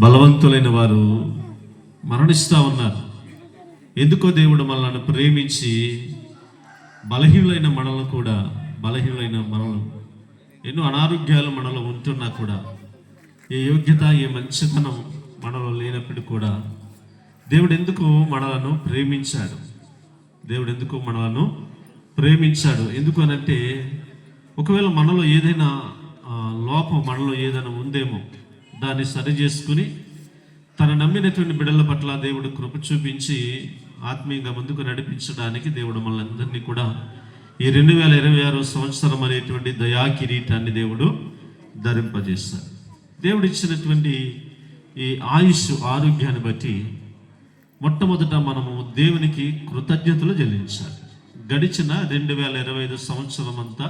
బలవంతులైన వారు మరణిస్తూ ఉన్నారు. ఎందుకో దేవుడు మనల్ని ప్రేమించి బలహీనులైన మనలు ఎన్నో అనారోగ్యాలు మనలో ఉంటున్నా కూడా, ఏ యోగ్యత ఏ మంచితనం మనలో లేనప్పుడు కూడా దేవుడు ఎందుకు మనలను ప్రేమించాడు. ఎందుకు అనంటే, ఒకవేళ మనలో ఏదైనా లోపం మనలో ఏదైనా ఉందేమో దాన్ని సరి చేసుకుని తన నమ్మినటువంటి బిడ్డల పట్ల దేవుడు కృప చూపించి ఆత్మీయంగా ముందుకు నడిపించడానికి దేవుడు మనందరినీ కూడా ఈ 2026 సంవత్సరం అనేటువంటి దయా కిరీటాన్ని దేవుడు ధరింపజేస్తాడు. దేవుడు ఇచ్చినటువంటి ఈ ఆరోగ్యాన్ని బట్టి మొట్టమొదట మనము దేవునికి కృతజ్ఞతలు చెల్లించాలి. గడిచిన 2025 సంవత్సరం అంతా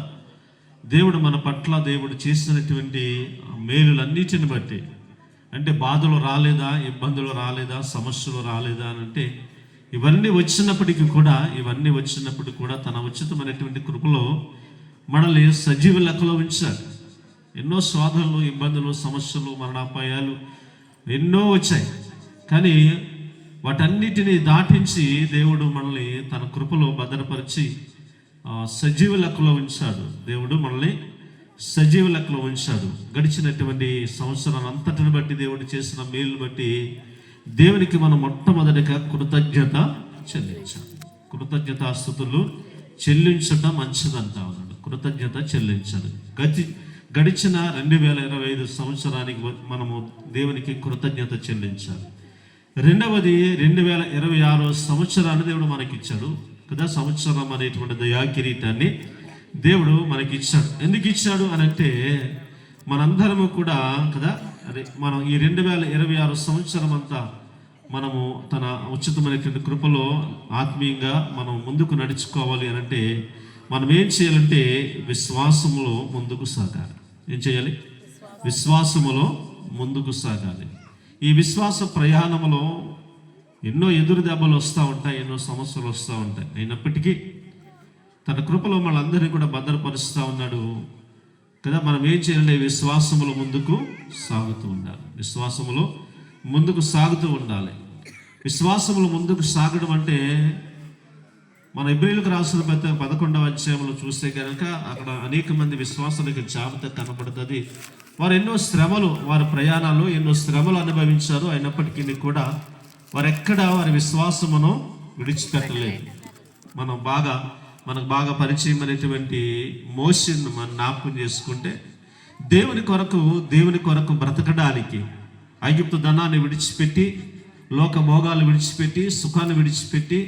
దేవుడు మన పట్ల దేవుడు చేసినటువంటి మేలులన్నిటిని బట్టి, అంటే బాధలు రాలేదా, ఇబ్బందులు రాలేదా, సమస్యలు రాలేదా అని అంటే, ఇవన్నీ వచ్చినప్పటికీ కూడా తన ఉచితమైనటువంటి కృపలో మనల్ని సజీవ లెక్కలో ఉంచాడు. ఎన్నో శోధనలు, ఇబ్బందులు, సమస్యలు, మరణాపాయాలు ఎన్నో వచ్చాయి. కానీ వాటన్నిటిని దాటించి దేవుడు మనల్ని తన కృపలో భద్రపరిచి సజీవ లెక్కలో ఉంచాడు. దేవుడు మనల్ని సజీవ లెక్కలో ఉంచాడు. గడిచినటువంటి సంవత్సరాన్ని అంతటిని బట్టి దేవుడు చేసిన మేలును బట్టి దేవునికి మనం మొట్టమొదటిగా కృతజ్ఞత చెల్లించాలి. కృతజ్ఞతాస్తుతులు చెల్లించడం మంచిదంటా ఉన్నాడు. కృతజ్ఞత చెల్లించాలి. గడిచిన 2025 సంవత్సరానికి మనము దేవునికి కృతజ్ఞత చెల్లించాలి. రెండవది 2026 సంవత్సరాన్ని దేవుడు మనకిచ్చాడు కదా. సంవత్సరం అనేటువంటి దయా కిరీటాన్ని దేవుడు మనకి ఇచ్చాడు. ఎందుకు ఇచ్చాడు అని అంటే, మనందరము కూడా కదా, మనం ఈ 2026 సంవత్సరం అంతా మనము తన ఉచితమైనటువంటి కృపలో ఆత్మీయంగా మనం ముందుకు నడుచుకోవాలి అని అంటే, మనం ఏం చేయాలంటే విశ్వాసములో ముందుకు సాగాలి. ఏం చేయాలి? విశ్వాసములో ముందుకు సాగాలి. ఈ విశ్వాస ప్రయాణంలో ఎన్నో ఎదురు దెబ్బలు వస్తూ ఉంటాయి, ఎన్నో సమస్యలు వస్తూ ఉంటాయి. అయినప్పటికీ తన కృపలో మనందరినీ కూడా భద్రపరుస్తూ ఉన్నాడు కదా. మనం ఏం చేయాలి? విశ్వాసములో ముందుకు సాగుతూ ఉండాలి. విశ్వాసములో ముందుకు సాగుతూ ఉండాలి. విశ్వాసములో ముందుకు సాగడం అంటే, మన హెబ్రీయులకు రాసిన 11వ అధ్యాయంలో చూస్తే కనుక అక్కడ అనేక మంది విశ్వాసాలకు జాబితా కనబడుతుంది. వారు ఎన్నో శ్రమలు, వారి ప్రయాణాలు ఎన్నో శ్రమలు అనుభవించారు. అయినప్పటికీ కూడా వారి విశ్వాసమును విడిచిపెట్టలేదు. మనకు బాగా పరిచయం అనేటువంటి మోషేను మనం జ్ఞాపకం చేసుకుంటే, దేవుని కొరకు బ్రతకడానికి ఐగుప్తు ధనాన్ని విడిచిపెట్టి, లోక భోగాలు విడిచిపెట్టి, సుఖాన్ని విడిచిపెట్టి,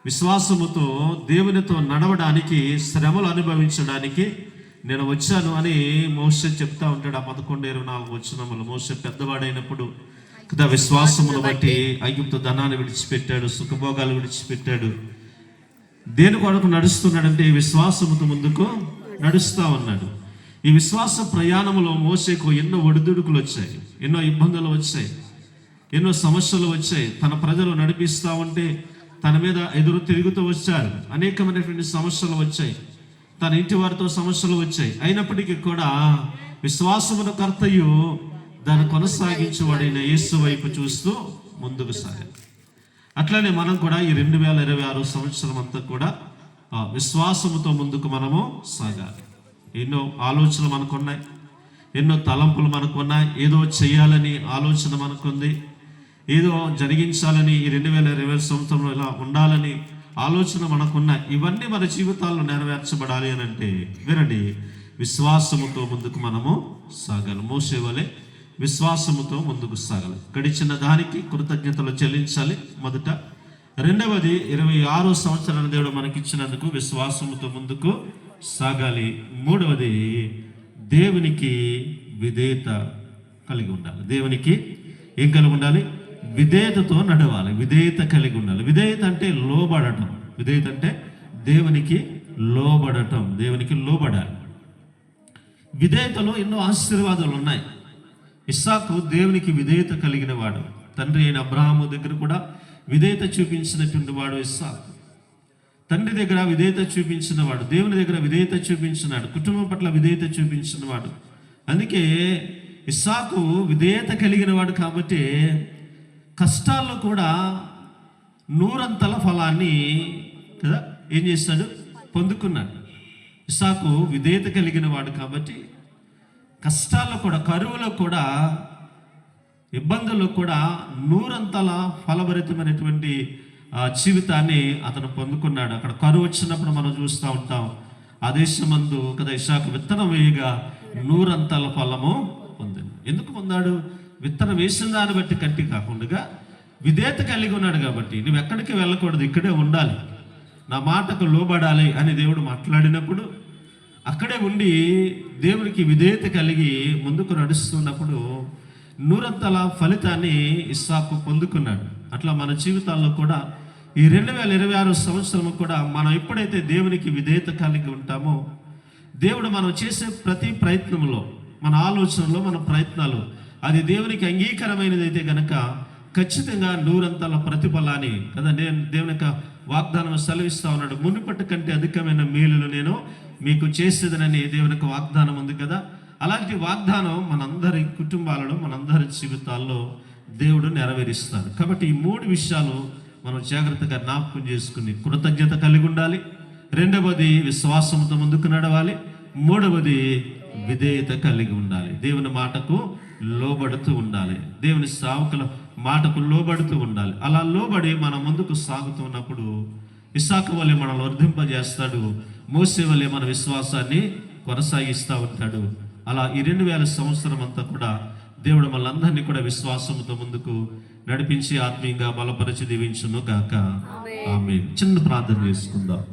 విశ్వాసముతో దేవునితో నడవడానికి, శ్రమలు అనుభవించడానికి నేను వచ్చాను అని మోషే చెప్తా ఉంటాడు. ఆ 11:24 వచనములు. మోషే పెద్దవాడైనప్పుడు కదా విశ్వాసమును బట్టి ఐగుప్తు ధనాన్ని విడిచిపెట్టాడు, సుఖభోగాలు విడిచిపెట్టాడు. దేని కొరకు నడుస్తున్నాడంటే విశ్వాసముతో ముందుకు నడుస్తూ ఉన్నాడు. ఈ విశ్వాస ప్రయాణంలో మోషేకు ఎన్నో ఒడిదుడుకులు వచ్చాయి, ఎన్నో ఇబ్బందులు వచ్చాయి, ఎన్నో సమస్యలు వచ్చాయి. తన ప్రజలు నడిపిస్తూ ఉంటే తన మీద ఎదురు తిరుగుతూ వచ్చారు. అనేకమైనటువంటి సమస్యలు వచ్చాయి. తన ఇంటి వారితో సమస్యలు వచ్చాయి. అయినప్పటికీ కూడా విశ్వాసమున కర్తయు దాన్ని కొనసాగించేవాడైన యేసు వైపు చూస్తూ ముందుకు సాగాలి. అట్లానే మనం కూడా ఈ 2026 సంవత్సరం అంతా కూడా విశ్వాసముతో ముందుకు మనము సాగాలి. ఎన్నో ఆలోచనలు మనకున్నాయి, ఎన్నో తలంపులు మనకున్నాయి. ఏదో చేయాలని ఆలోచన మనకుంది, ఏదో జరిగించాలని, ఈ 2020 సంవత్సరంలో ఇలా ఉండాలని ఆలోచన మనకున్నాయి. ఇవన్నీ మన జీవితాల్లో నెరవేర్చబడాలి అని అంటే వినండి, విశ్వాసముతో ముందుకు మనము సాగాలి. మోషే వలె విశ్వాసముతో ముందుకు సాగాలి. గడిచిన దానికి కృతజ్ఞతలు చెల్లించాలి మొదట. రెండవది 26 సంవత్సరాన్ని దేవుడు మనకిచ్చినందుకు విశ్వాసముతో ముందుకు సాగాలి. మూడవది దేవునికి విధేయత కలిగి ఉండాలి. దేవునికి ఏం కలిగి ఉండాలి? విధేయతతో నడవాలి. విధేయత కలిగి ఉండాలి. విధేయత అంటే లోబడటం. విధేయత అంటే దేవునికి లోబడాలి. విధేయతలో ఎన్నో ఆశీర్వాదాలు ఉన్నాయి. ఇస్సాకు దేవునికి విధేయత కలిగిన వాడు. తండ్రి అయిన అబ్రహాము దగ్గర కూడా విధేయత చూపించినటువంటి వాడు ఇస్సాకు. తండ్రి దగ్గర విధేయత చూపించిన వాడు, దేవుని దగ్గర విధేయత చూపించినాడు, కుటుంబం పట్ల విధేయత చూపించిన వాడు. అందుకే ఇస్సాకు విధేయత కలిగిన వాడు కాబట్టి కష్టాల్లో కూడా 100 ఫలాన్ని కదా ఏం చేస్తాడు, పొందుకున్నాడు. ఇస్సాకు విధేయత కలిగిన వాడు కాబట్టి కష్టాల్లో కూడా, కరువులో కూడా, ఇబ్బందుల్లో కూడా 100 ఫలభరితమైనటువంటి జీవితాన్ని అతను పొందుకున్నాడు. అక్కడ కరువు వచ్చినప్పుడు మనం చూస్తూ ఉంటాం, ఆ దేశమందు కదా ఇస్సాకు విత్తనం వేయగా 100 ఫలము పొందింది. ఎందుకు పొందాడు? విత్తనం వేసిన దాన్ని బట్టి కంటి కాకుండా విధేయత కలిగి ఉన్నాడు కాబట్టి. నువ్వు ఎక్కడికి వెళ్ళకూడదు, ఇక్కడే ఉండాలి, నా మాటకు లోబడాలి అని దేవుడు మాట్లాడినప్పుడు అక్కడే ఉండి దేవునికి విధేయత కలిగి ముందుకు నడుస్తున్నప్పుడు 100 ఫలితాన్ని ఇస్సాకు పొందుకున్నాడు. అట్లా మన జీవితాల్లో కూడా ఈ 2026 సంవత్సరం కూడా మనం ఎప్పుడైతే దేవునికి విధేయత కలిగి ఉంటామో, దేవుడు మనం చేసే ప్రతి ప్రయత్నంలో, మన ఆలోచనలో, మన ప్రయత్నాలు అది దేవునికి అంగీకారమైనది అయితే గనక ఖచ్చితంగా 100 ప్రతిఫలాన్ని కదా నేను దేవుని యొక్క వాగ్దానం సెలవిస్తా ఉన్నాడు. మునుపటి కంటే అధికమైన మేలులు నేను మీకు చేసేదనని దేవుని యొక్క వాగ్దానం ఉంది కదా. అలాంటి వాగ్దానం మనందరి కుటుంబాలలో, మనందరి జీవితాల్లో దేవుడు నెరవేరుస్తాడు. కాబట్టి ఈ 3 విషయాలు మనం జాగ్రత్తగా జ్ఞాపకం చేసుకుని కృతజ్ఞత కలిగి ఉండాలి. 2వది విశ్వాసంతో ముందుకు నడవాలి. 3వది విధేయత కలిగి ఉండాలి. దేవుని మాటకు లోబడుతూ ఉండాలి. దేవుని సేవకుల మాటకు లోబడుతూ ఉండాలి. అలా లోబడి మనం ముందుకు సాగుతున్నప్పుడు ఇస్సాకు వలె మనల్ని వర్ధింపజేస్తాడు. మోసే వలె మన విశ్వాసాన్ని కొనసాగిస్తూ ఉంటాడు. అలా ఈ 2000 సంవత్సరం అంతా కూడా దేవుడు మనందరినీ కూడా విశ్వాసంతో ముందుకు నడిపించి ఆత్మీయంగా బలపరిచి దీవించును గాక. ఆమేన్. చిన్న ప్రార్థన చేసుకుందాం.